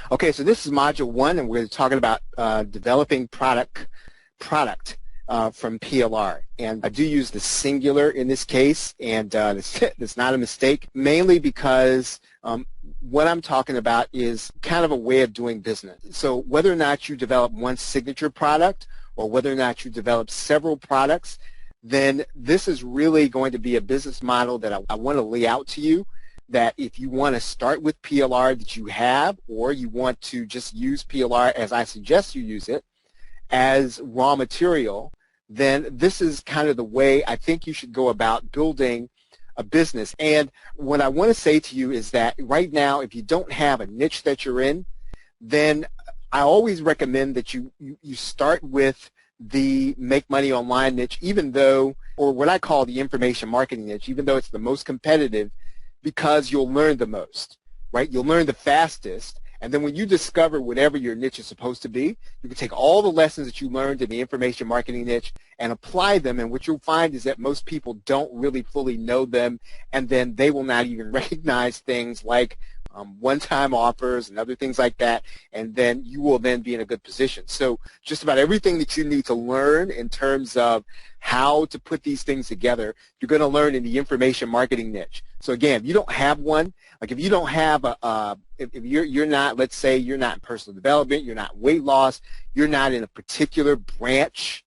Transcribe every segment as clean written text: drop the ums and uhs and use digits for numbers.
Okay, so this is module 1, and we're talking about developing product from PLR. And I do use the singular in this case, and it's not a mistake, mainly because what I'm talking about is kind of a way of doing business. So whether or not you develop one signature product or whether or not you develop several products, then this is really going to be a business model that I want to lay out to you, that if you want to start with PLR that you have, or you want to just use PLR as I suggest you use it as raw material, then this is kind of the way I think you should go about building a business. And what I want to say to you is that right now, if you don't have a niche that you're in, then I always recommend that you start with the make money online niche, even though, or what I call the information marketing niche, even though it's the most competitive, because you'll learn the most, right? You'll learn the fastest, and then when you discover whatever your niche is supposed to be, you can take all the lessons that you learned in the information marketing niche and apply them, and what you'll find is that most people don't really fully know them, and then they will not even recognize things like one-time offers and other things like that, and then you will then be in a good position. So just about everything that you need to learn in terms of how to put these things together, you're going to learn in the information marketing niche. So again, if you don't have one, like if you don't have if you're not, let's say you're not in personal development, you're not weight loss, you're not in a particular branch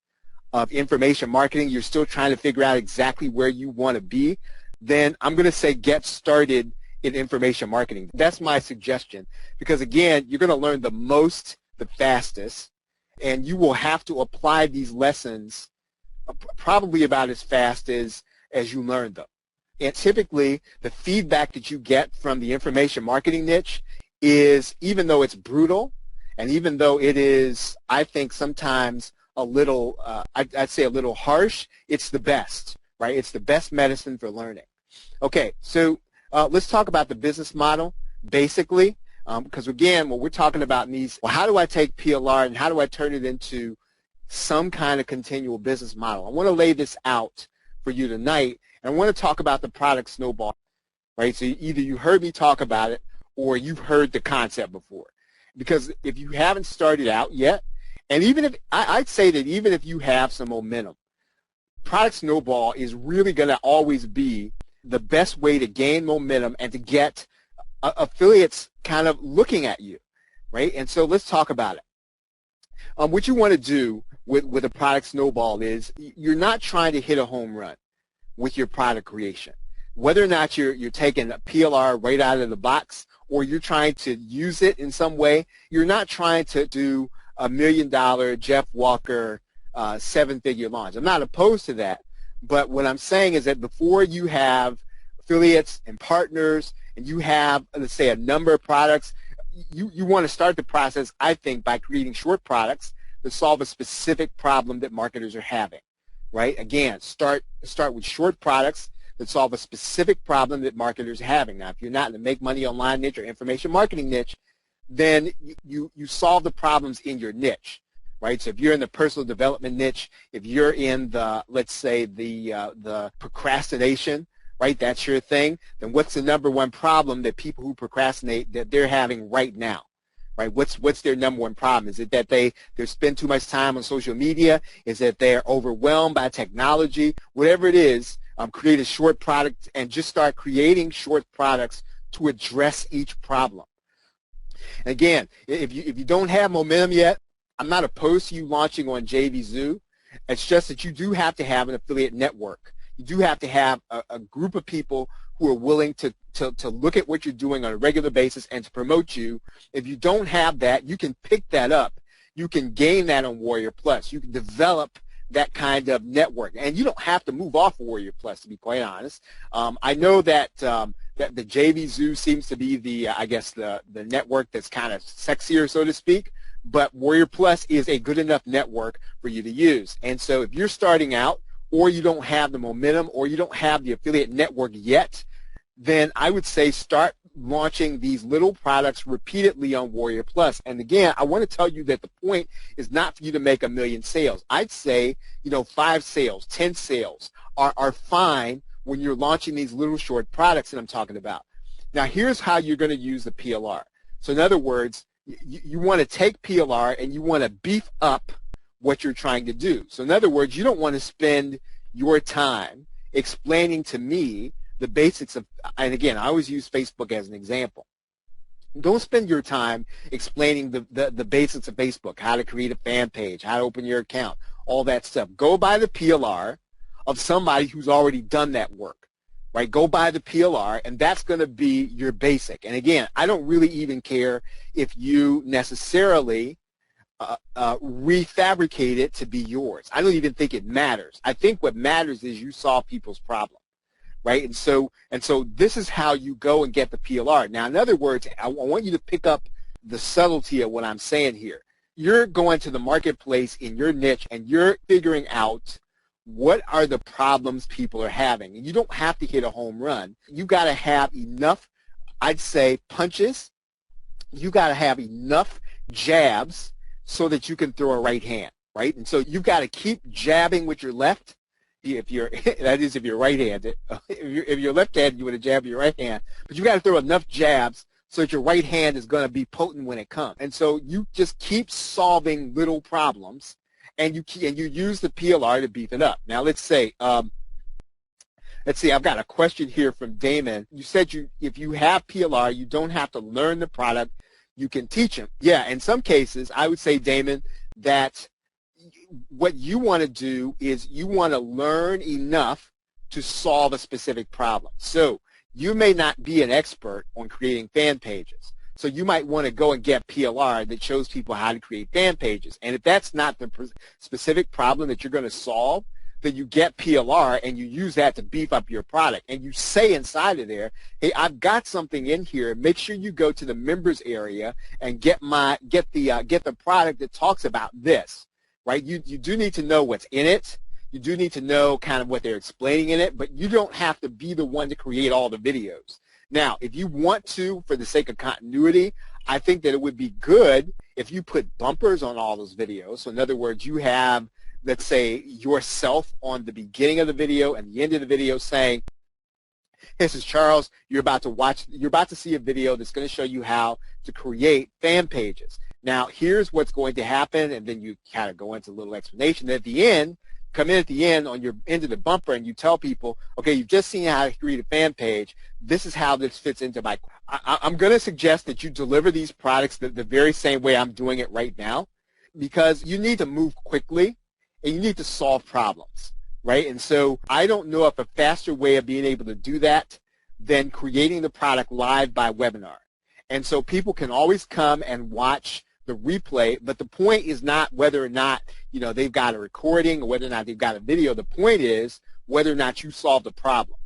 of information marketing, you're still trying to figure out exactly where you want to be, then I'm going to say get started in information marketing. That's my suggestion, because again, you're going to learn the most, the fastest, and you will have to apply these lessons probably about as fast as you learn them. And typically, the feedback that you get from the information marketing niche is, even though it's brutal, and even though it is, I think, sometimes a little, I'd say a little harsh, it's the best, right? It's the best medicine for learning. Okay, so let's talk about the business model, basically, because again, what we're talking about in these, well, how do I take PLR and how do I turn it into some kind of continual business model? I want to lay this out for you tonight, and I want to talk about the product Snowball, right? So either you heard me talk about it or you've heard the concept before. Because if you haven't started out yet, and even if, I'd say that even if you have some momentum, product Snowball is really going to always be the best way to gain momentum and to get affiliates kind of looking at you, right? And so let's talk about it. What you want to do with a product Snowball is you're not trying to hit a home run with your product creation. Whether or not you're taking a PLR right out of the box or you're trying to use it in some way, you're not trying to do $1 million Jeff Walker 7-figure launch. I'm not opposed to that. But what I'm saying is that before you have affiliates and partners and you have, let's say, a number of products, you want to start the process, I think, by creating short products that solve a specific problem that marketers are having, right? Again, start with short products that solve a specific problem that marketers are having. Now, if you're not in the make money online niche or information marketing niche, then you solve the problems in your niche. Right, so if you're in the personal development niche, if you're in the, let's say, the procrastination, right, that's your thing, then what's the number one problem that people who procrastinate that they're having right now, right? What's their number one problem? Is it that they spend too much time on social media? Is it they're overwhelmed by technology? Whatever it is, create a short product and just start creating short products to address each problem. Again, if you don't have momentum yet, I'm not opposed to you launching on JVZoo. It's just that you do have to have an affiliate network. You do have to have a group of people who are willing to look at what you're doing on a regular basis and to promote you. If you don't have that, you can pick that up. You can gain that on Warrior Plus. You can develop that kind of network. And you don't have to move off Warrior Plus, to be quite honest. I know that that the JVZoo seems to be the, I guess, the network that's kind of sexier, so to speak. But Warrior Plus is a good enough network for you to use. And so if you're starting out or you don't have the momentum or you don't have the affiliate network yet, then I would say start launching these little products repeatedly on Warrior Plus. And again, I want to tell you that the point is not for you to make 1 million sales. I'd say, 5 sales, 10 sales are fine when you're launching these little short products that I'm talking about. Now, here's how you're going to use the PLR. So in other words, You want to take PLR and you want to beef up what you're trying to do. So in other words, you don't want to spend your time explaining to me the basics of, and again, I always use Facebook as an example. Don't spend your time explaining the basics of Facebook, how to create a fan page, how to open your account, all that stuff. Go by the PLR of somebody who's already done that work, right? Go by the PLR, and that's going to be your basic. And again, I don't really even care if you necessarily refabricate it to be yours. I don't even think it matters. I think what matters is you solve people's problem. Right, and so this is how you go and get the PLR. Now, in other words, I want you to pick up the subtlety of what I'm saying here. You're going to the marketplace in your niche, and you're figuring out what are the problems people are having. And you don't have to hit a home run. You got to have enough, I'd say, punches. You got to have enough jabs so that you can throw a right hand. Right, and so you've got to keep jabbing with your left. If you're, that is, if you're right-handed. If you're left-handed, you would have jabbed your right hand. But you got to throw enough jabs so that your right hand is going to be potent when it comes. And so you just keep solving little problems, and you use the PLR to beef it up. Now let's see. I've got a question here from Damon. You said if you have PLR, you don't have to learn the product. You can teach them. Yeah, in some cases, I would say, Damon, that what you want to do is you want to learn enough to solve a specific problem. So you may not be an expert on creating fan pages. So you might want to go and get PLR that shows people how to create fan pages. And if that's not the specific problem that you're going to solve, then you get PLR and you use that to beef up your product. And you say inside of there, hey, I've got something in here. Make sure you go to the members area and get the product that talks about this. Right? You do need to know what's in it. You do need to know kind of what they're explaining in it, but you don't have to be the one to create all the videos. Now, if you want to, for the sake of continuity, I think that it would be good if you put bumpers on all those videos. So in other words, you have, let's say, yourself on the beginning of the video and the end of the video saying, this is Charles, you're about to see a video that's going to show you how to create fan pages. Now, here's what's going to happen, and then you kind of go into a little explanation. At the end, come in at the end on your end of the bumper, and you tell people, okay, you've just seen how to create a fan page. This is how this fits into my. I'm going to suggest that you deliver these products the very same way I'm doing it right now, because you need to move quickly, and you need to solve problems, right? And so I don't know of a faster way of being able to do that than creating the product live by webinar. And so people can always come and watch the replay, but the point is not whether or not they've got a recording or whether or not they've got a video. The point is whether or not you solve the problem.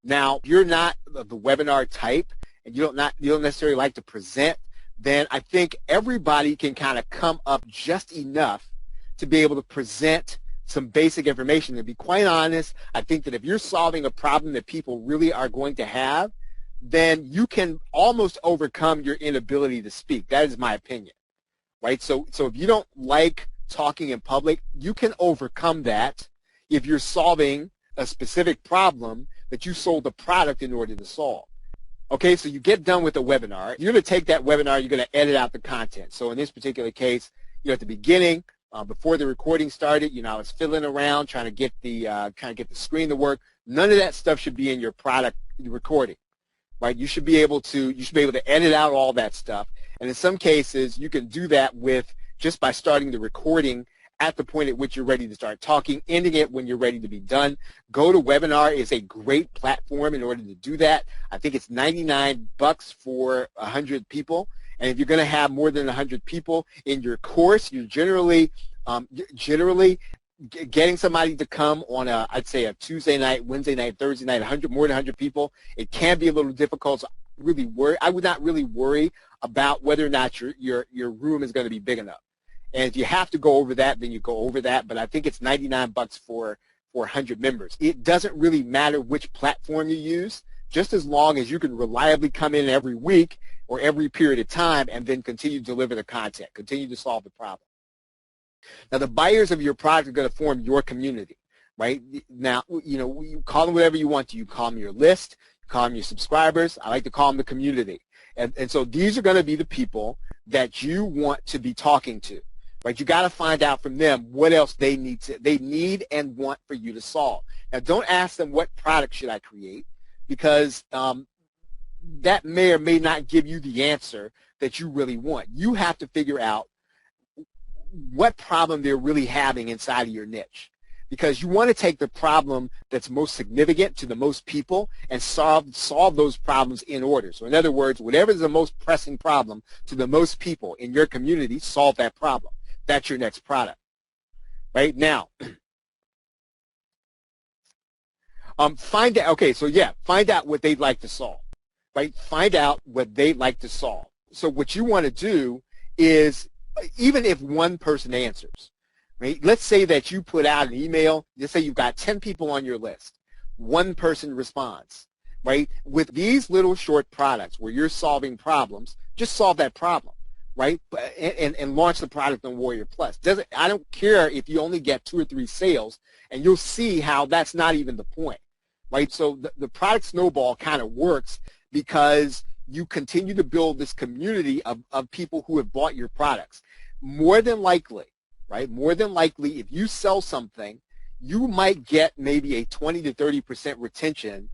Now, if you're not the webinar type and you don't necessarily like to present, then I think everybody can kind of come up just enough to be able to present some basic information. To be quite honest, I think that if you're solving a problem that people really are going to have, then you can almost overcome your inability to speak. That is my opinion. Right? So if you don't like talking in public, you can overcome that if you're solving a specific problem that you sold the product in order to solve. Okay, so you get done with the webinar. You're going to take that webinar, you're going to edit out the content. So in this particular case, at the beginning, before the recording started, I was fiddling around trying to get the screen to work. None of that stuff should be in your product recording. Right? You should be able to edit out all that stuff. And in some cases, you can do that just by starting the recording at the point at which you're ready to start talking, ending it when you're ready to be done. GoToWebinar is a great platform in order to do that. I think it's $99 for 100 people. And if you're going to have more than 100 people in your course, you're generally getting somebody to come on I'd say a Tuesday night, Wednesday night, Thursday night, more than 100 people. It can be a little difficult. So I would not really worry about whether or not your room is going to be big enough. And if you have to go over that, then you go over that. But I think it's $99 for 100 members. It doesn't really matter which platform you use, just as long as you can reliably come in every week or every period of time and then continue to deliver the content, continue to solve the problem. Now, the buyers of your product are going to form your community, right? Now, you call them whatever you want to. You call them your list, you call them your subscribers. I like to call them the community. And so these are going to be the people that you want to be talking to, right? You got to find out from them what else they need and want for you to solve. Now, don't ask them what product should I create, because that may or may not give you the answer that you really want. You have to figure out what problem they're really having inside of your niche, because you want to take the problem that's most significant to the most people and solve those problems in order. So in other words, whatever is the most pressing problem to the most people in your community, solve that problem. That's your next product. Right now, find out what they'd like to solve. Right? Find out what they'd like to solve. So what you want to do is, even if one person answers, right? Let's say that you put out an email. Let's say you've got 10 people on your list. One person responds, right? With these little short products where you're solving problems, just solve that problem, right? And launch the product on Warrior Plus. I don't care if you only get 2 or 3 sales, and you'll see how that's not even the point, right? So the product snowball kind of works because you continue to build this community of people who have bought your products. More than likely, right? More than likely, if you sell something, you might get maybe a 20 to 30% retention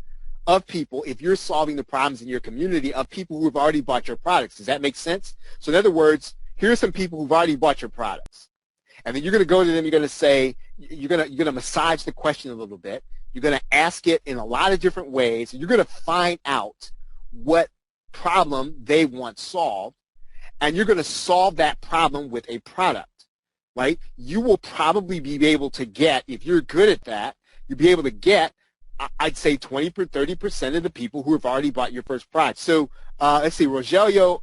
of people if you're solving the problems in your community of people who have already bought your products. Does that make sense? So in other words, here's some people who've already bought your products. And then you're going to go to them, you're going to say, you're going to massage the question a little bit. You're going to ask it in a lot of different ways. And you're going to find out what problem they want solved, and you're going to solve that problem with a product, right? You will probably be able to get, if you're good at that, you'll be able to get, I'd say 20 or 30% of the people who have already bought your first product. So let's see, Rogelio,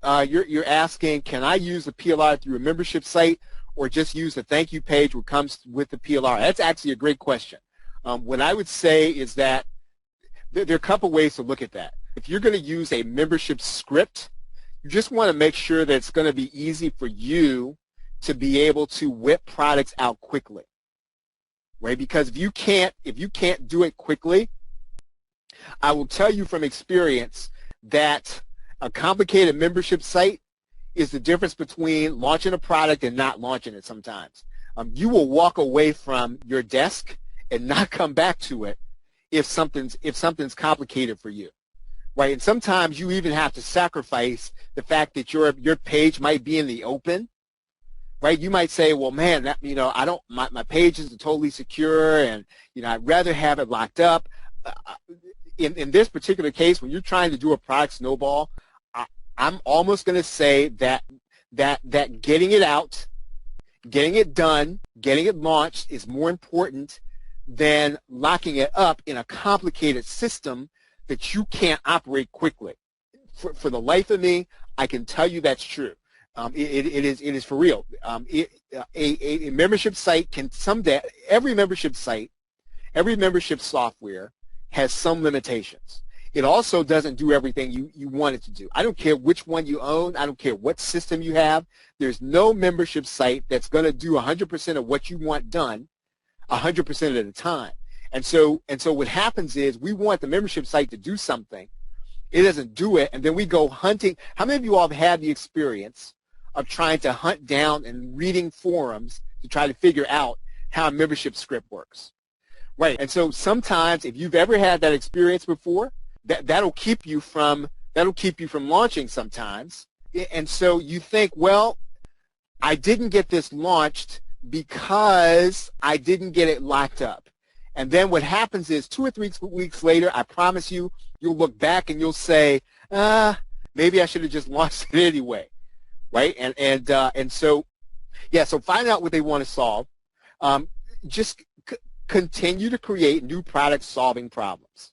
you're asking, can I use the PLR through a membership site or just use the thank you page which comes with the PLR? That's actually a great question. What I would say is that there are a couple ways to look at that. If you're going to use a membership script, you just want to make sure that it's going to be easy for you to be able to whip products out quickly, right? Because if you can't do it quickly, I will tell you from experience that a complicated membership site is the difference between launching a product and not launching it sometimes. You will walk away from your desk and not come back to it if something's complicated for you. Right, and sometimes you even have to sacrifice the fact that your page might be in the open, right? You might say, well, man, my page isn't totally secure, and I'd rather have it locked up. In this particular case, when you're trying to do a product snowball, I'm almost going to say that getting it out, getting it done, getting it launched is more important than locking it up in a complicated system that you can't operate quickly. For the life of me, I can tell you that's true. It is for real. A membership site can someday, every membership site, every membership software has some limitations. It also doesn't do everything you want it to do. I don't care which one you own. I don't care what system you have. There's no membership site that's going to do 100% of what you want done 100% of the time. And so what happens is we want the membership site to do something. It doesn't do it, and then we go hunting. How many of you all have had the experience of trying to hunt down and reading forums to try to figure out how a membership script works? Right. And so sometimes, if you've ever had that experience before, that'll keep you from launching sometimes. And so you think, well, I didn't get this launched because I didn't get it locked up. And then what happens is 2 or 3 weeks later, I promise you, you'll look back and you'll say, maybe I should have just launched it anyway, right? And so, yeah. So find out what they want to solve. Just continue to create new products solving problems.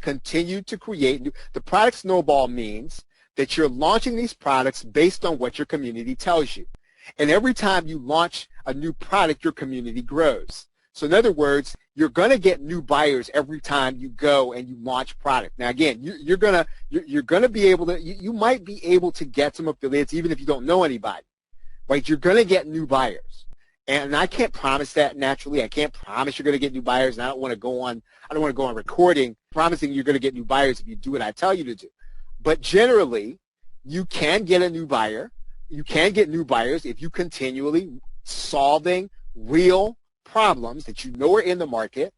Continue to create new. The product snowball means that you're launching these products based on what your community tells you. And every time you launch a new product, your community grows. So in other words, you're going to get new buyers every time you go and you launch product. Now again, you're going to be able to, you might be able to get some affiliates even if you don't know anybody, right? You're going to get new buyers. And I can't promise that naturally. I can't promise you're going to get new buyers, and I don't want to go on recording promising you're going to get new buyers if you do what I tell you to do. But generally, you can get a new buyer you can get new buyers if you continually solving real problems that you know are in the market,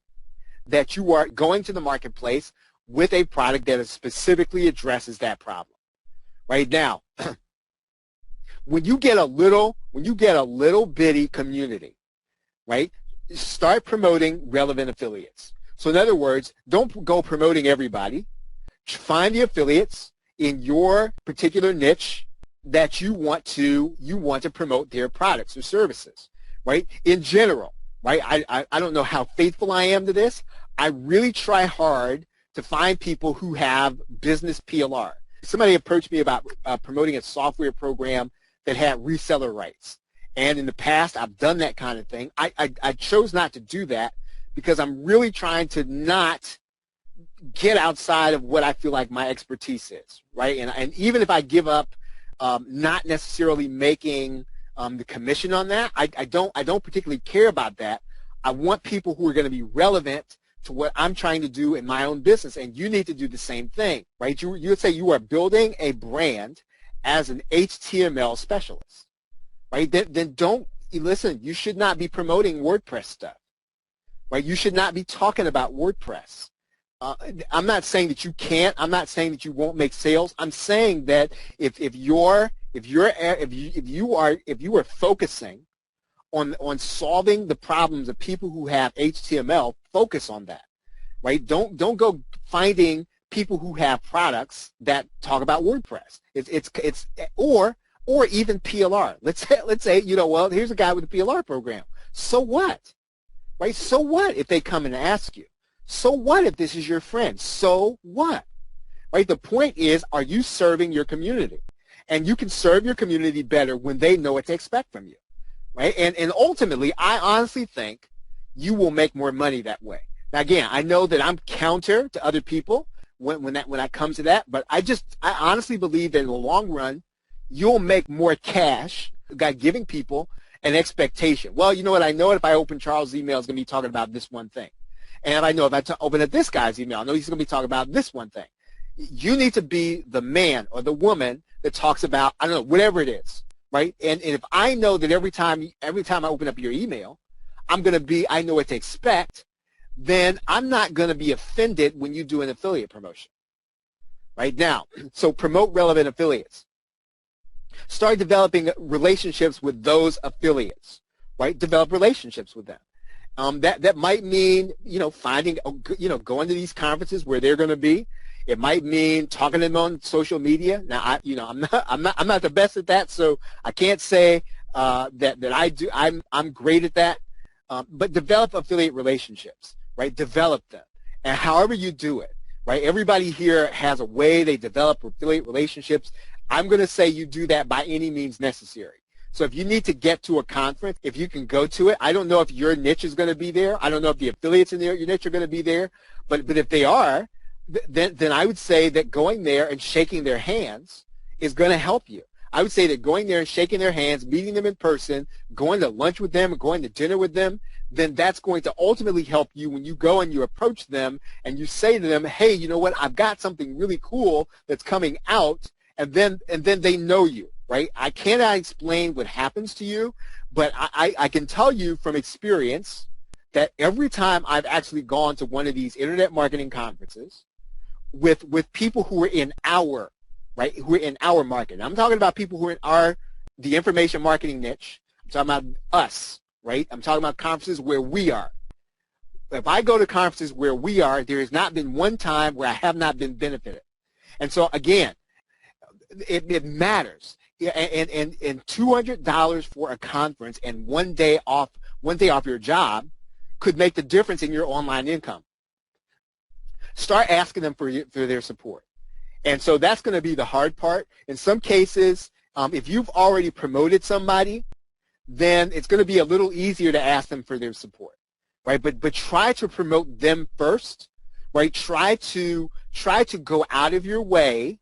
that you are going to the marketplace with a product that specifically addresses that problem. Right now, when you get a little bitty community, right, start promoting relevant affiliates. So in other words, don't go promoting everybody. Find the affiliates in your particular niche that you want to promote their products or services, right? In general, right? I don't know how faithful I am to this. I really try hard to find people who have business PLR. Somebody approached me about promoting a software program that had reseller rights. And in the past, I've done that kind of thing. I chose not to do that because I'm really trying to not get outside of what I feel like my expertise is, right? And even if I give up not necessarily making the commission on that, I don't particularly care about that. I want people who are going to be relevant to what I'm trying to do in my own business, and you need to do the same thing, right? You would say you are building a brand as an HTML specialist, right? Then don't, listen, you should not be promoting WordPress stuff, right? You should not be talking about WordPress. I'm not saying that you can't. I'm not saying that you won't make sales. I'm saying that if you are focusing on solving the problems of people who have HTML, focus on that, right? Don't go finding people who have products that talk about WordPress. Or even PLR. Let's say well, here's a guy with a PLR program. So what, right? So what if they come and ask you? So what if this is your friend? So what, right? The point is, are you serving your community? And you can serve your community better when they know what to expect from you, right? And ultimately, I honestly think you will make more money that way. Now, again, I know that I'm counter to other people when that comes to that, but I honestly believe that in the long run, you'll make more cash by giving people an expectation. Well, you know what? I know if I open Charles' email, it's going to be talking about this one thing. And I know if I open up this guy's email, I know he's going to be talking about this one thing. You need to be the man or the woman that talks about, I don't know, whatever it is, right? And if I know that every time I open up your email, I know what to expect, then I'm not going to be offended when you do an affiliate promotion. Right now, so promote relevant affiliates. Start developing relationships with those affiliates, right? Develop relationships with them. That might mean, finding, going to these conferences where they're going to be. It might mean talking to them on social media. Now, I'm not the best at that, so I can't say that I do. I'm great at that. But develop affiliate relationships, right? Develop them, and however you do it, right? Everybody here has a way they develop affiliate relationships. I'm going to say you do that by any means necessary. So if you need to get to a conference, if you can go to it, I don't know if your niche is going to be there. I don't know if the affiliates in your niche are going to be there. But if they are, then I would say that going there and shaking their hands is going to help you. I would say that going there and shaking their hands, meeting them in person, going to lunch with them, going to dinner with them, then that's going to ultimately help you when you go and you approach them and you say to them, hey, you know what, I've got something really cool that's coming out, and then they know you. Right? I cannot explain what happens to you, but I can tell you from experience that every time I've actually gone to one of these internet marketing conferences with people who are in our, right, who are in our market. I'm talking about people who are in the information marketing niche. I'm talking about us, right? I'm talking about conferences where we are. If I go to conferences where we are, there has not been one time where I have not been benefited. And so again, it matters. Yeah, and $200 for a conference and one day off your job could make the difference in your online income. Start asking them for their support. And so that's going to be the hard part. In some cases, if you've already promoted somebody, then it's going to be a little easier to ask them for their support, right? But try to promote them first, right? Try to go out of your way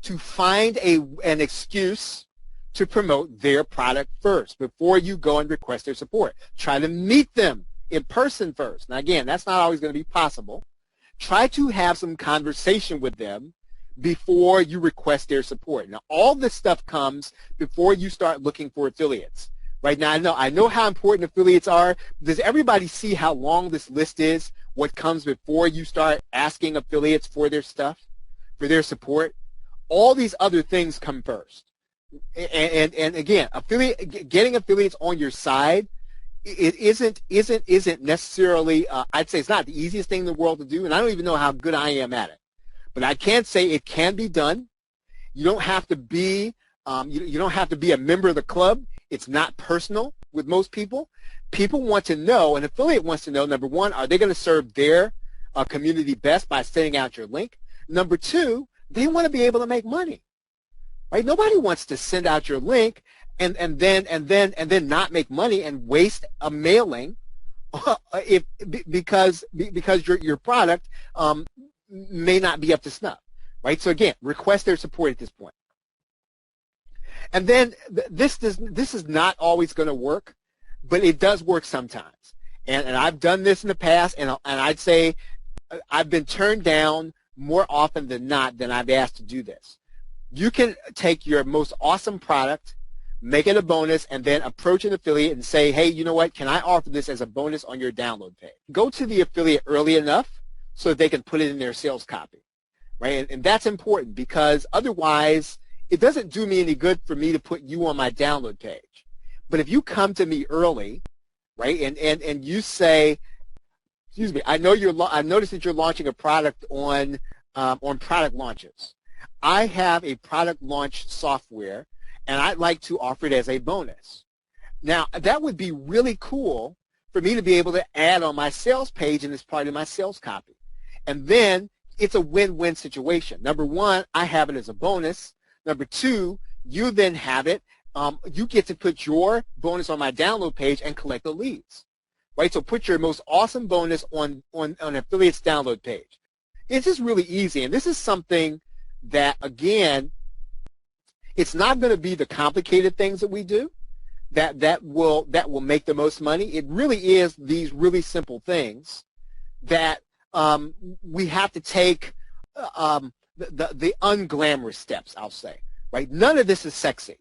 to find an excuse to promote their product first before you go and request their support. Try to meet them in person first. Now, again, that's not always going to be possible. Try to have some conversation with them before you request their support. Now, all this stuff comes before you start looking for affiliates. Right now, I know how important affiliates are. Does everybody see how long this list is? What comes before you start asking affiliates for their stuff, for their support? All these other things come first. And again, getting affiliates on your side, it isn't necessarily. I'd say it's not the easiest thing in the world to do, and I don't even know how good I am at it. But I can say it can be done. You don't have to be you don't have to be a member of the club. It's not personal with most people. People want to know, an affiliate wants to know, number one, are they going to serve their community best by sending out your link? Number two, they want to be able to make money. Right? Nobody wants to send out your link and then not make money and waste a mailing because your product may not be up to snuff, right? So again, request their support at this point. And then this is not always going to work, but it does work sometimes. And I've done this in the past, and I'd say I've been turned down more often than not than I've asked to do this. You can take your most awesome product, make it a bonus, and then approach an affiliate and say, hey, you know what, can I offer this as a bonus on your download page? Go to the affiliate early enough so that they can put it in their sales copy, right? And that's important because otherwise it doesn't do me any good for me to put you on my download page. But if you come to me early, right, and you say, excuse me, I noticed that you're launching a product on product launches. I have a product launch software, and I'd like to offer it as a bonus. Now, that would be really cool for me to be able to add on my sales page and as part of my sales copy. And then it's a win-win situation. Number one, I have it as a bonus. Number two, you then have it. You get to put your bonus on my download page and collect the leads, right? So put your most awesome bonus on affiliate's download page. It's just really easy, and this is something that, again, it's not going to be the complicated things that we do that will make the most money. It really is these really simple things that we have to take the unglamorous steps, I'll say, right? None of this is sexy,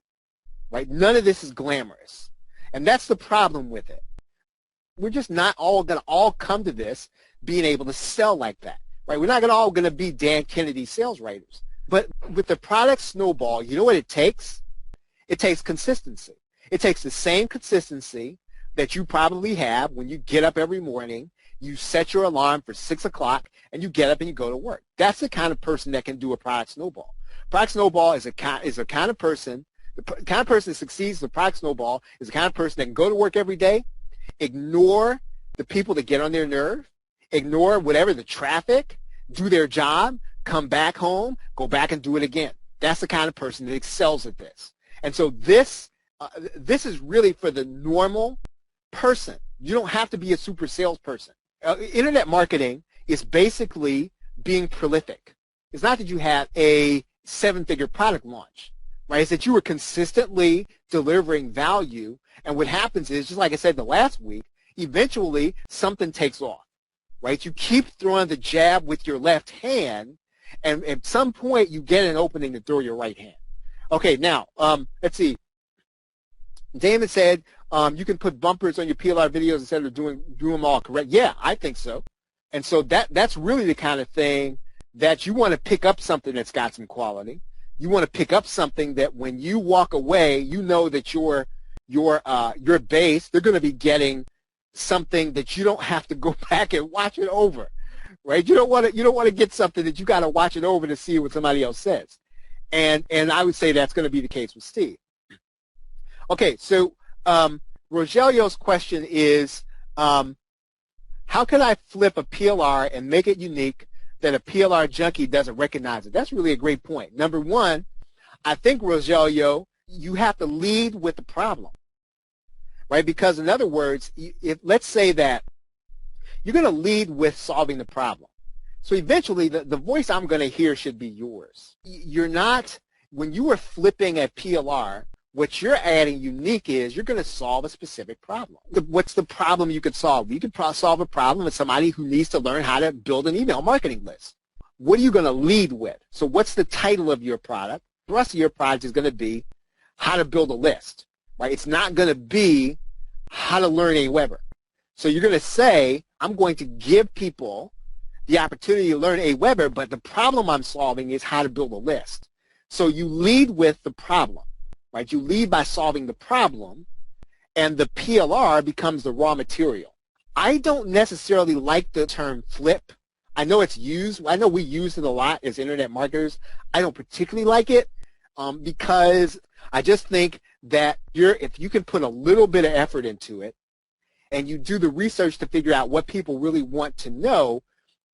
right? None of this is glamorous, and that's the problem with it. We're just not all going to all come to this being able to sell like that, right? We're not all going to be Dan Kennedy sales writers. But with the product Snowball, you know what it takes? It takes consistency. It takes the same consistency that you probably have when you get up every morning, you set your alarm for 6 o'clock, and you get up and you go to work. That's the kind of person that can do a product Snowball. Product Snowball is a kind of person, the kind of person that succeeds with product Snowball is the kind of person that can go to work every day, ignore the people that get on their nerve, ignore whatever the traffic, do their job, come back home, go back and do it again. That's the kind of person that excels at this. And so this is really for the normal person. You don't have to be a super salesperson. Internet marketing is basically being prolific. It's not that you have a 7-figure product launch, right? It's that you are consistently delivering value, and what happens is, just like I said the last week, eventually something takes off, right? You keep throwing the jab with your left hand, and at some point you get an opening to throw your right hand. Okay, now, let's see. Damon said you can put bumpers on your PLR videos instead of doing them all correct. Yeah, I think so. And so that's really the kind of thing that you want to pick up something that's got some quality. You want to pick up something that when you walk away, you know that your base, they're going to be getting something that you don't have to go back and watch it over, right? You don't want to get something that you got to watch it over to see what somebody else says. And I would say that's going to be the case with Steve. Okay, so Rogelio's question is, how can I flip a PLR and make it unique that a PLR junkie doesn't recognize it? That's really a great point. Number one, I think, Rogelio, you have to lead with the problem, right? Because in other words, let's say that you're going to lead with solving the problem. So eventually the voice I'm going to hear should be yours. You're not, when you are flipping a PLR, what you're adding unique is you're going to solve a specific problem. What's the problem you could solve? You could solve a problem with somebody who needs to learn how to build an email marketing list. what are you going to lead with? So what's the title of your product? The rest of your product is going to be how to build a list, right? It's not going to be how to learn Aweber. So you're going to say, I'm going to give people the opportunity to learn Aweber, but the problem I'm solving is how to build a list. So you lead with the problem, right? You lead by solving the problem, and the PLR becomes the raw material. I don't necessarily like the term flip. I know it's used. I know we use it a lot as internet marketers. I don't particularly like it because I just think that if you can put a little bit of effort into it and you do the research to figure out what people really want to know,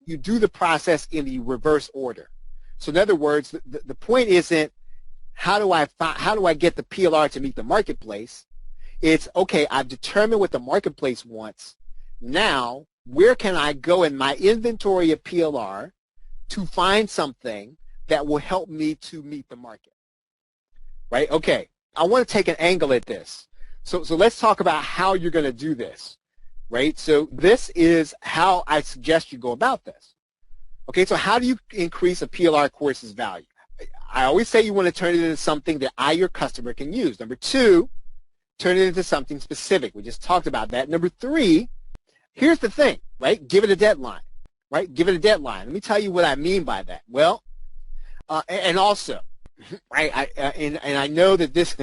you do the process in the reverse order. So in other words, the point isn't how do I get the PLR to meet the marketplace? It's, okay, I've determined what the marketplace wants. Now, where can I go in my inventory of PLR to find something that will help me to meet the market? Right? Okay, I want to take an angle at this. So let's talk about how you're going to do this. Right? So this is how I suggest you go about this. Okay, so how do you increase a PLR course's value? I always say you want to turn it into something that your customer, can use. Number two, turn it into something specific. We just talked about that. Number three, here's the thing, right? Give it a deadline, right? Give it a deadline. Let me tell you what I mean by that. Well, and also, right, and I know that this,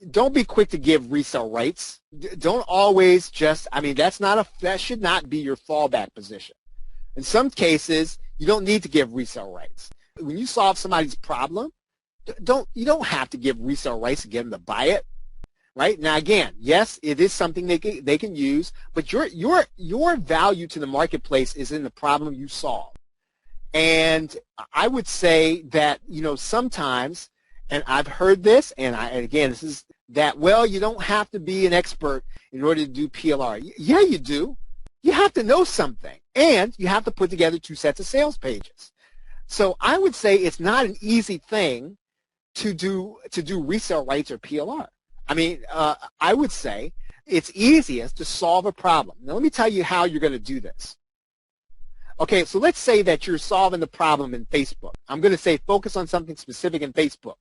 don't be quick to give resale rights. Don't always just, that should not be your fallback position. In some cases, you don't need to give resale rights. When you solve somebody's problem, you don't have to give resale rights to get them to buy it. Right? Now again, yes, it is something they can use, but your value to the marketplace is in the problem you solve. And I would say that, sometimes, and I've heard this, and again, this is that, well, you don't have to be an expert in order to do PLR. Yeah, you do. You have to know something, and you have to put together 2 sets of sales pages. So I would say it's not an easy thing to do resale rights or PLR. I would say it's easiest to solve a problem. Now, let me tell you how you're going to do this. Okay, so let's say that you're solving the problem in Facebook. I'm going to say focus on something specific in Facebook.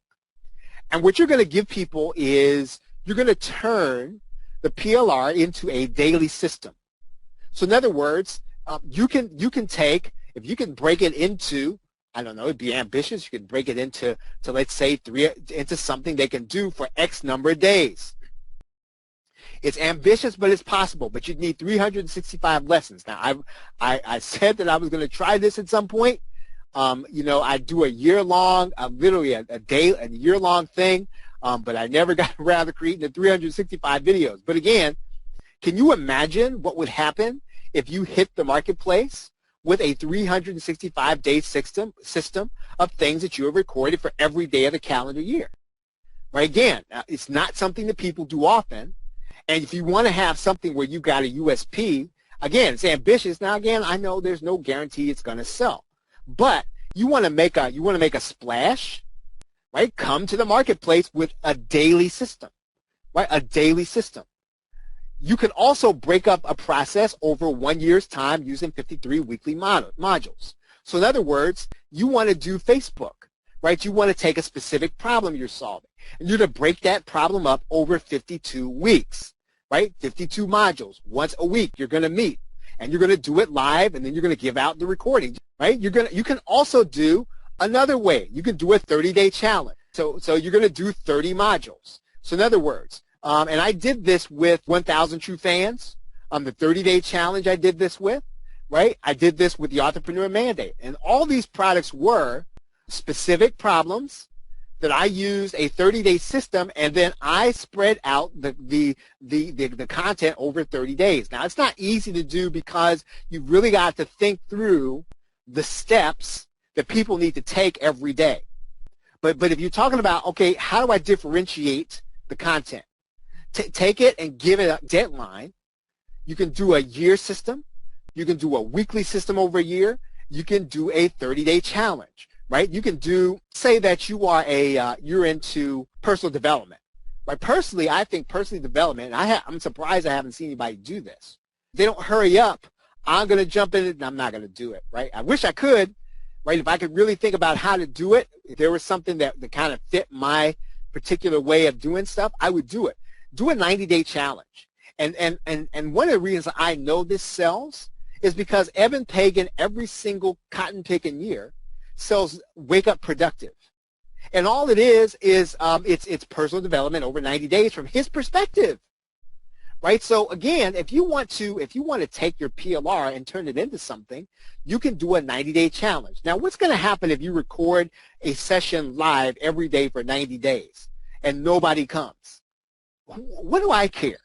And what you're going to give people is you're going to turn the PLR into a daily system. So in other words, you can take, if you can break it into, I don't know, it'd be ambitious. You could break it into let's say into something they can do for X number of days. It's ambitious, but it's possible. But you'd need 365 lessons. Now, I said that I was going to try this at some point. I do a year-long, literally a year-long thing, but I never got around to creating the 365 videos. But again, can you imagine what would happen if you hit the marketplace with a 365-day system of things that you have recorded for every day of the calendar year? Right? Again, it's not something that people do often. And if you want to have something where you got a USP, again, it's ambitious. Now, again, I know there's no guarantee it's going to sell, but you want to make a splash, right? Come to the marketplace with a daily system, right? A daily system. You can also break up a process over 1 year's time using 53 weekly modules. So in other words, you want to do Facebook, right? You want to take a specific problem you're solving, and you're to break that problem up over 52 weeks, right? 52 modules. Once a week, you're going to meet, and you're going to do it live, and then you're going to give out the recording, right? You can also do another way. You can do a 30-day challenge. So you're going to do 30 modules. So in other words, and I did this with 1,000 True Fans, the 30-day challenge I did this with, right? I did this with the Entrepreneur Mandate. And all these products were specific problems that I used a 30-day system, and then I spread out the content over 30 days. Now, it's not easy to do because you really got to think through the steps that people need to take every day. But if you're talking about, okay, how do I differentiate the content? Take it and give it a deadline. You can do a year system. You can do a weekly system over a year. You can do a 30-day challenge, right? You can do, say that you are you're into personal development, right? Personally, I think personal development, I'm surprised I haven't seen anybody do this. They don't hurry up. I'm going to jump in it and I'm not going to do it, right? I wish I could, right? If I could really think about how to do it, if there was something that kind of fit my particular way of doing stuff, I would do it. Do a 90-day challenge. And one of the reasons I know this sells is because Evan Pagan, every single cotton picking year, sells Wake Up Productive. And all it is it's personal development over 90 days from his perspective. Right? So again, if you want to take your PLR and turn it into something, you can do a 90-day challenge. Now, what's going to happen if you record a session live every day for 90 days and nobody comes? What do I care?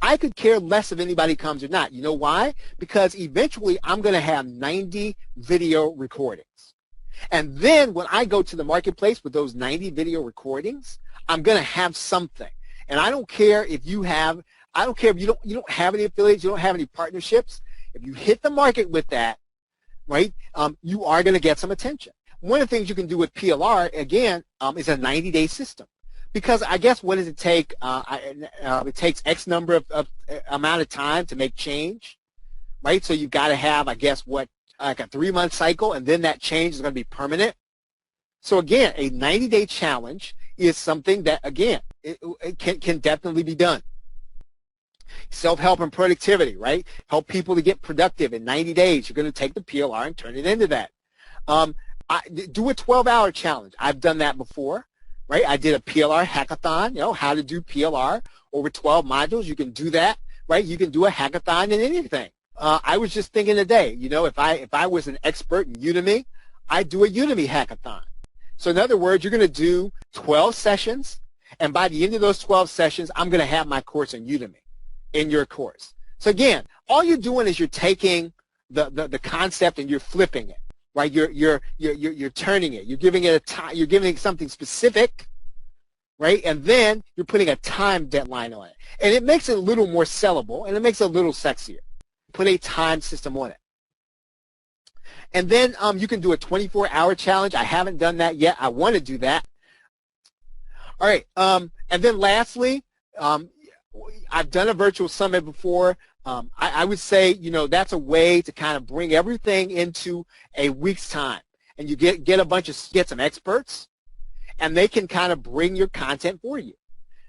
I could care less if anybody comes or not. You know why? Because eventually I'm going to have 90 video recordings. And then when I go to the marketplace with those 90 video recordings, I'm going to have something. And I don't care if you have you don't have any affiliates, you don't have any partnerships. If you hit the market with that, right, you are going to get some attention. One of the things you can do with PLR, again, is a 90-day system. Because I guess what does it take? It takes X number of amount of time to make change, right? So you've got to have, I guess, like a 3-month cycle, and then that change is going to be permanent. So again, a 90-day challenge is something that, again, it can definitely be done. Self-help and productivity, right? Help people to get productive in 90 days. You're going to take the PLR and turn it into that. Do a 12-hour challenge. I've done that before, right? I did a PLR hackathon, how to do PLR over 12 modules. You can do that, right? You can do a hackathon in anything. I was just thinking today, if I was an expert in Udemy, I'd do a Udemy hackathon. So in other words, you're going to do 12 sessions, and by the end of those 12 sessions, I'm going to have my course on Udemy in your course. So again, all you're doing is you're taking the concept and you're flipping it, right? You're turning it. You're giving it a time. You're giving it something specific, right? And then you're putting a time deadline on it, and it makes it a little more sellable and it makes it a little sexier. Put a time system on it. And then you can do a 24-hour challenge. I haven't done that yet. I want to do that. All right. And then lastly, I've done a virtual summit before. I would say, that's a way to kind of bring everything into a week's time. And you get some experts, and they can kind of bring your content for you,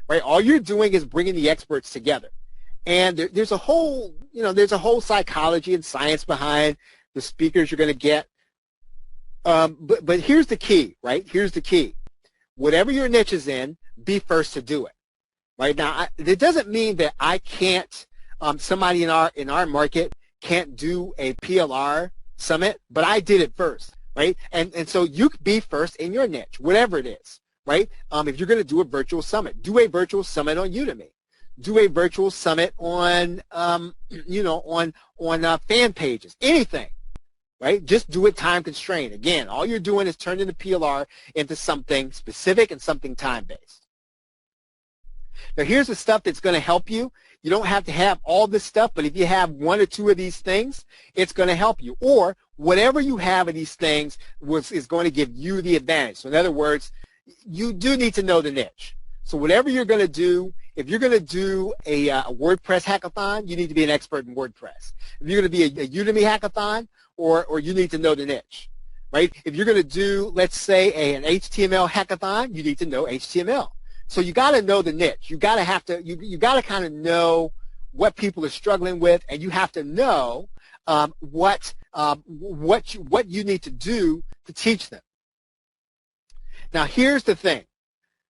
right? All you're doing is bringing the experts together. And there's a whole psychology and science behind the speakers you're going to get. But here's the key, right? Here's the key. Whatever your niche is in, be first to do it. Right now, it doesn't mean that I can't. Somebody in our market can't do a PLR summit, but I did it first, right? And so you could be first in your niche, whatever it is, right? If you're going to do a virtual summit, do a virtual summit on Udemy. Do a virtual summit on fan pages, anything, right? Just do it time constrained. Again, all you're doing is turning the PLR into something specific and something time-based. Now, here's the stuff that's going to help you. You don't have to have all this stuff, but if you have 1 or 2 of these things, it's going to help you. Or whatever you have of these things is going to give you the advantage. So in other words, you do need to know the niche. So whatever you're going to do, if you're going to do a WordPress hackathon, you need to be an expert in WordPress. If you're going to be a Udemy hackathon, or you need to know the niche, right? If you're going to do, let's say, an HTML hackathon, you need to know HTML. So you got to know the niche. You got to kind of know what people are struggling with, and you have to know what you need to do to teach them. Now, here's the thing,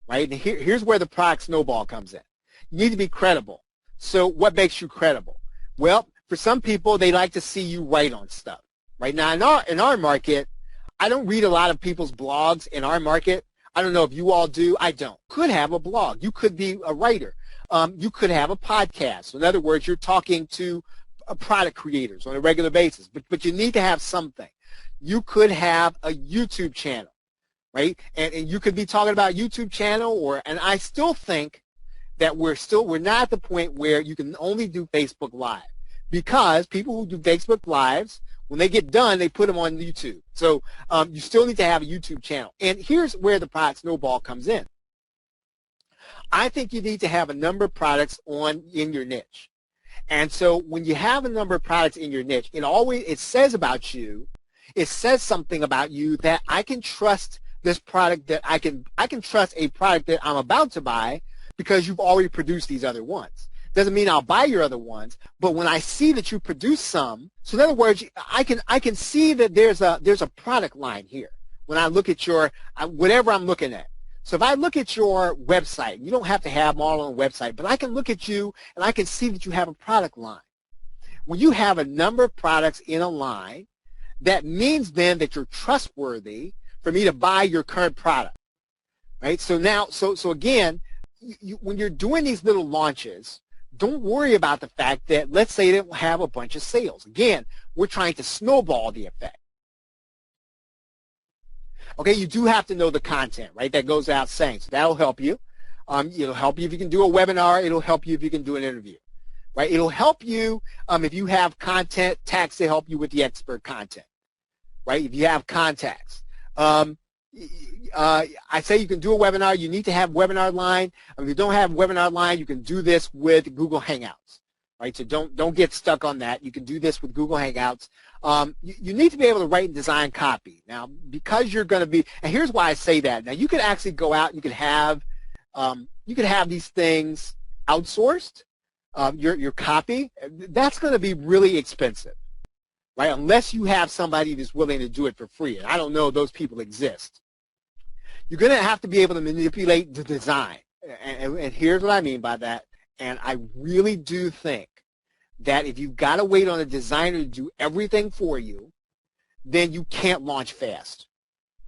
right? And here's where the product snowball comes in. You need to be credible. So what makes you credible? Well, for some people, they like to see you write on stuff. Right now, in our market, I don't read a lot of people's blogs in our market. I don't know if you all do. I don't. You could have a blog. You could be a writer. You could have a podcast. So in other words, you're talking to product creators on a regular basis, but you need to have something. You could have a YouTube channel, right? And you could be talking about YouTube channel, and I still think that we're not at the point where you can only do Facebook Live, because people who do Facebook Lives, when they get done, they put them on YouTube. So you still need to have a YouTube channel. And here's where the product snowball comes in. I think you need to have a number of products in your niche. And so when you have a number of products in your niche, it says about you it says something about you that I can trust this product, that I can trust a product that I'm about to buy because you've already produced these other ones. Doesn't mean I'll buy your other ones, but when I see that you produce some, so in other words, I can see that there's a product line here when I look at your whatever I'm looking at. So if I look at your website, you don't have to have them all on a website, but I can look at you and I can see that you have a product line. When you have a number of products in a line, that means then that you're trustworthy for me to buy your current product, right? So now, so again, when you're doing these little launches, don't worry about the fact that, let's say, they don't have a bunch of sales. Again, we're trying to snowball the effect. Okay, you do have to know the content, right? That goes without saying. So that'll help you. It'll help you if you can do a webinar. It'll help you if you can do an interview, right? It'll help you if you have content tags to help you with the expert content, right? If you have contacts. I say you can do a webinar. You need to have webinar line. If you don't have webinar line, you can do this with Google Hangouts, right? So don't get stuck on that. You can do this with Google Hangouts. You need to be able to write and design copy. Now, because you're going to be, and here's why I say that. Now, you could actually go out and you could have these things outsourced, your copy. That's going to be really expensive, right? Unless you have somebody that's willing to do it for free. And I don't know if those people exist. You're going to have to be able to manipulate the design. And here's what I mean by that. And I really do think that if you've got to wait on a designer to do everything for you, then you can't launch fast,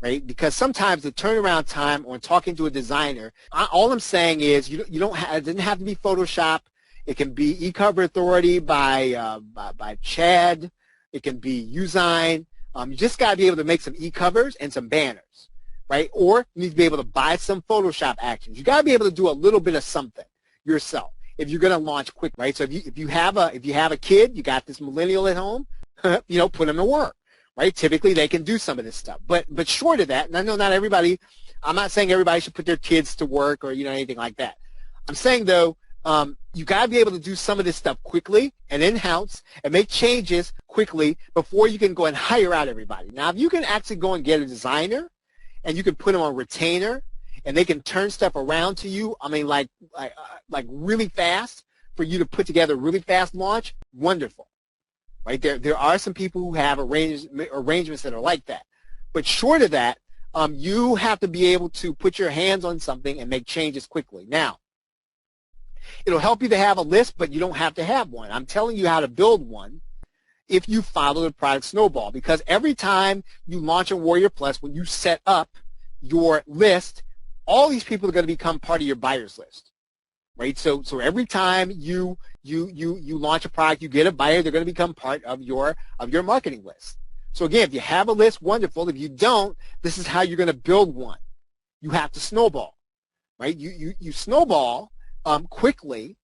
right? Because sometimes the turnaround time on talking to a designer, all I'm saying is it doesn't have to be Photoshop. It can be eCover Authority by Chad. It can be Usign. You just got to be able to make some e-covers and some banners, right? Or you need to be able to buy some Photoshop actions. You got to be able to do a little bit of something yourself if you're going to launch quick, right? So if you have a kid, you got this millennial at home, put them to work, right? Typically they can do some of this stuff, but short of that, and I know not everybody. I'm not saying everybody should put their kids to work or anything like that. I'm saying though, you got to be able to do some of this stuff quickly and in-house and make changes quickly before you can go and hire out everybody. Now, if you can actually go and get a designer and you can put them on retainer and they can turn stuff around to you, I mean, like really fast for you to put together a really fast launch, wonderful, right? There are some people who have arrangements that are like that. But short of that, you have to be able to put your hands on something and make changes quickly. Now, it'll help you to have a list, but you don't have to have one. I'm telling you how to build one if you follow the product Snowball, because every time you launch a Warrior Plus, when you set up your list, all these people are going to become part of your buyers list, right? So every time you launch a product, you get a buyer, they're going to become part of your marketing list. So again, if you have a list, wonderful. If you don't, this is how you're going to build one. You have to snowball, right? You snowball quickly,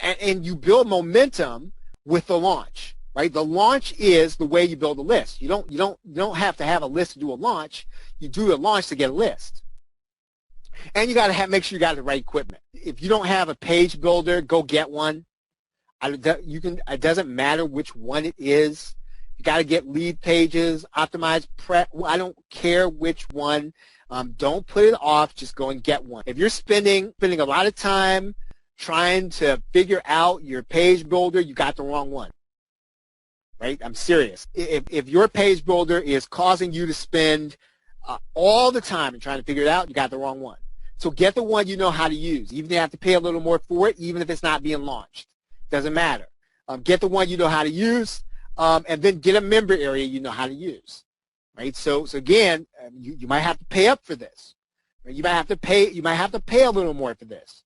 and you build momentum with the launch, right? The launch is the way you build a list. You don't have to have a list to do a launch. You do a launch to get a list. And you got to make sure you got the right equipment. If you don't have a page builder, go get one. It doesn't matter which one it is. You got to get lead pages, optimize prep. I don't care which one. Don't put it off. Just go and get one. If you're spending a lot of time trying to figure out your page builder, you got the wrong one, right? I'm serious. If your page builder is causing you to spend all the time and trying to figure it out, you got the wrong one. So get the one you know how to use. Even if you have to pay a little more for it, even if it's not being launched. Doesn't matter. Get the one you know how to use, and then get a member area you know how to use. Right? So again, you might have to pay up for this. Right? You might have to pay a little more for this.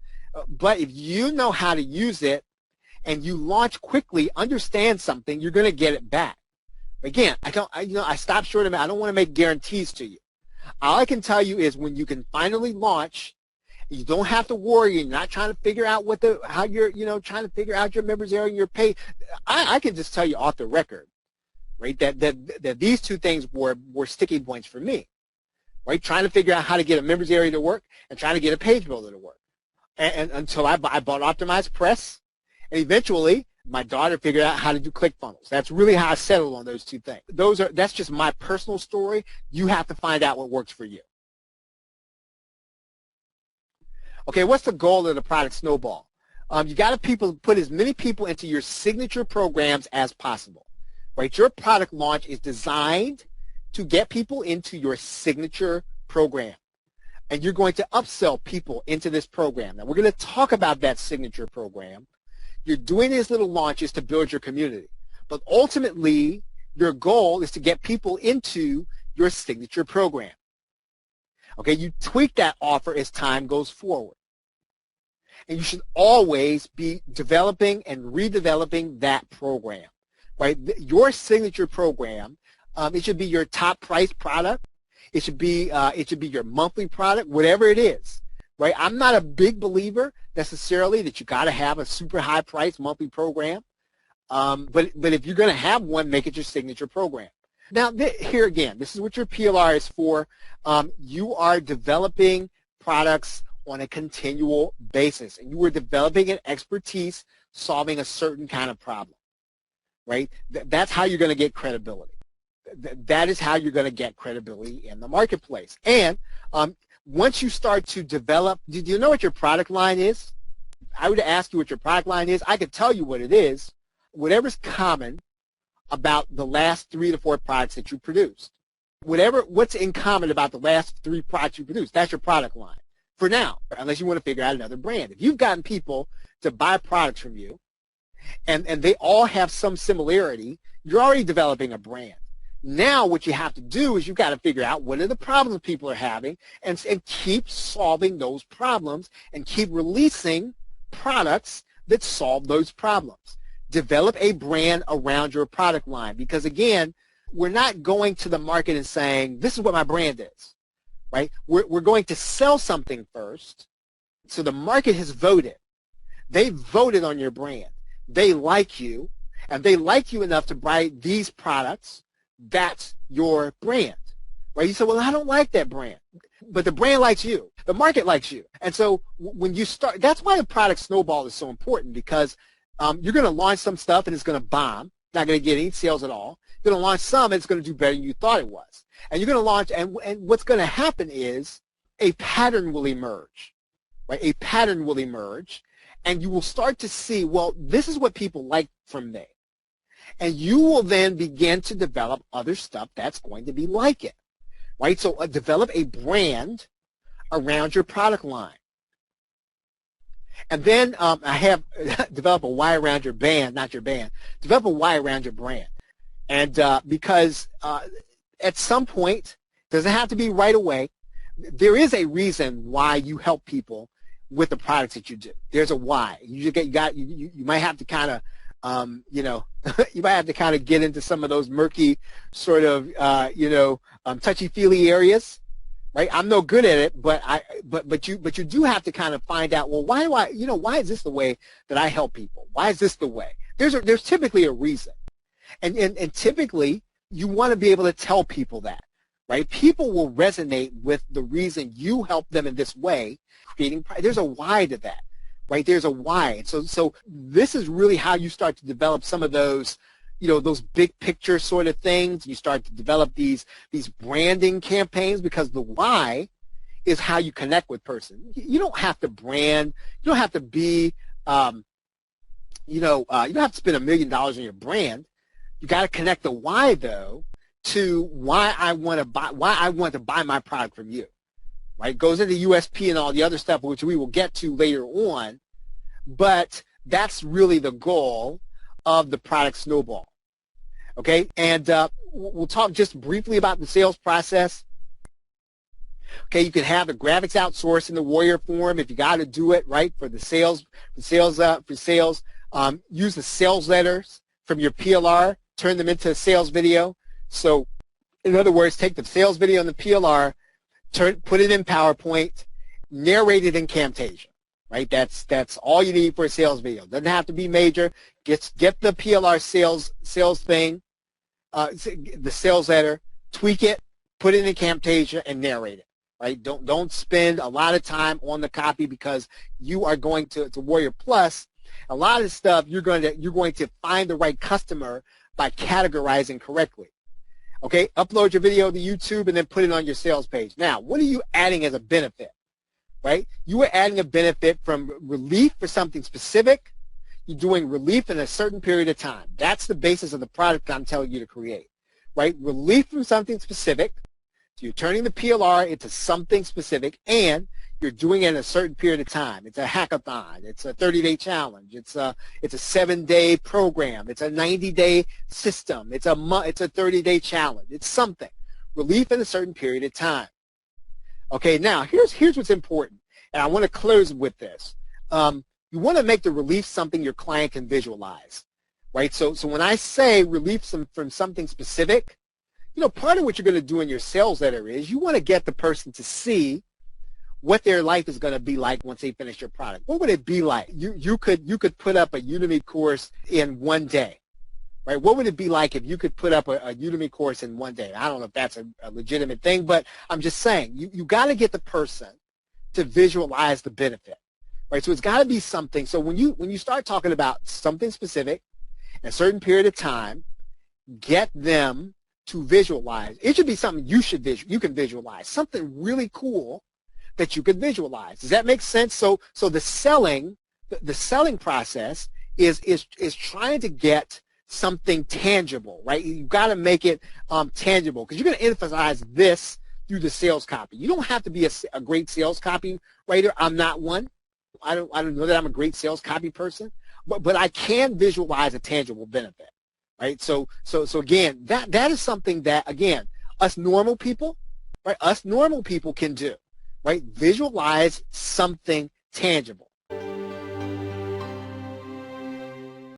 But if you know how to use it and you launch quickly, understand something, you're going to get it back. Again, I stop short of it. I don't want to make guarantees to you. All I can tell you is when you can finally launch, you don't have to worry. You're not trying to figure out how you're trying to figure out your members area and your pay. I can just tell you off the record, right, that these two things were sticking points for me, right? Trying to figure out how to get a members area to work and trying to get a page builder to work. And until I bought Optimized Press, and eventually My daughter figured out how to do ClickFunnels. That's really how I settled on those two things. That's just my personal story. You have to find out what works for you. Okay, what's the goal of the product snowball? You got to put as many people into your signature programs as possible. Right? Your product launch is designed to get people into your signature program. And you're going to upsell people into this program. Now, we're going to talk about that signature program. You're doing these little launches to build your community. But ultimately, your goal is to get people into your signature program. Okay, you tweak that offer as time goes forward. And you should always be developing and redeveloping that program. Right? Your signature program, it should be your top price product. It should be your monthly product, whatever it is. Right? I'm not a big believer necessarily that you got to have a super high price monthly program. But if you're going to have one, make it your signature program. Now, here again, this is what your PLR is for. You are developing products on a continual basis, and you are developing an expertise solving a certain kind of problem, right? That's how you're going to get credibility. That is how you're going to get credibility in the marketplace. And once you start to develop, do you know what your product line is? I would ask you what your product line is. I could tell you what it is. Whatever's common about the last 3 to 4 products that you produced. What's in common about the last 3 products you produced, that's your product line. For now, unless you want to figure out another brand. If you've gotten people to buy products from you and they all have some similarity, you're already developing a brand. Now what you have to do is you've got to figure out what are the problems people are having and keep solving those problems and keep releasing products that solve those problems. Develop a brand around your product line because, again, we're not going to the market and saying, this is what my brand is, right? We're going to sell something first. So the market has voted. They voted on your brand. They like you, and they like you enough to buy these products. That's your brand, right? You say, well, I don't like that brand. But the brand likes you. The market likes you. And so when you start, that's why the product snowball is so important because you're going to launch some stuff and it's going to bomb. Not going to get any sales at all. You're going to launch some and it's going to do better than you thought it was. And you're going to launch, and what's going to happen is a pattern will emerge, right? A pattern will emerge, and you will start to see, well, this is what people like from me. And you will then begin to develop other stuff that's going to be like it, right? So develop a brand around your product line. And then I have develop a why around your band, not your band. Develop a why around your brand. And because at some point, doesn't have to be right away, there is a reason why you help people with the products that you do. There's a why. You might have to kind of you might have to kind of get into some of those murky sort of, touchy-feely areas, right? I'm no good at it, but you do have to kind of find out, well, why is this the way that I help people? Why is this the way? There's typically a reason. And typically you want to be able to tell people that, right? People will resonate with the reason you help them in this way, there's a why to that. Right, there's a why. And so this is really how you start to develop some of those, those big picture sort of things. You start to develop these branding campaigns because the why is how you connect with person. You don't have to brand. You don't have to be, you don't have to spend $1 million on your brand. You got to connect the why though to why I want to buy my product from you. Right, it goes into USP and all the other stuff, which we will get to later on, but that's really the goal of the product snowball. Okay, and we'll talk just briefly about the sales process. Okay, you can have the graphics outsourced in the Warrior form if you got to do it, right, for the sales. Use the sales letters from your PLR, turn them into a sales video. So, in other words, take the sales video and the PLR, put it in PowerPoint, narrate it in Camtasia, right? That's all you need for a sales video. Doesn't have to be major. Get the PLR sales thing, the sales letter, tweak it, put it in Camtasia, and narrate it, right? Don't spend a lot of time on the copy because you are going to Warrior Plus. A lot of stuff you're going to find the right customer by categorizing correctly. Okay, upload your video to YouTube and then put it on your sales page. Now, what are you adding as a benefit? Right? You are adding a benefit from relief for something specific. You're doing relief in a certain period of time. That's the basis of the product I'm telling you to create. Right? Relief from something specific. So you're turning the PLR into something specific, and you're doing it in a certain period of time. It's a hackathon. It's a 30-day challenge. It's a 7-day program. It's a 90-day system. It's a 30-day challenge. It's something. Relief in a certain period of time. Okay, now here's what's important, and I want to close with this. You want to make the relief something your client can visualize, right? So when I say relief from something specific, part of what you're going to do in your sales letter is you want to get the person to see what their life is going to be like once they finish your product. What would it be like? You could put up a Udemy course in one day, right? What would it be like if you could put up a Udemy course in one day? I don't know if that's a legitimate thing, but I'm just saying you got to get the person to visualize the benefit, right? So it's got to be something. So when you start talking about something specific in a certain period of time, get them to visualize. It should be something you can visualize, something really cool that you could visualize. Does that make sense? So the selling process is trying to get something tangible, right? You've got to make it tangible, because you're going to emphasize this through the sales copy. You don't have to be a great sales copywriter. I'm not one. I don't know that I'm a great sales copy person, but I can visualize a tangible benefit, right? So again, that is something that, again, us normal people, right? Us normal people can do, right? Visualize something tangible.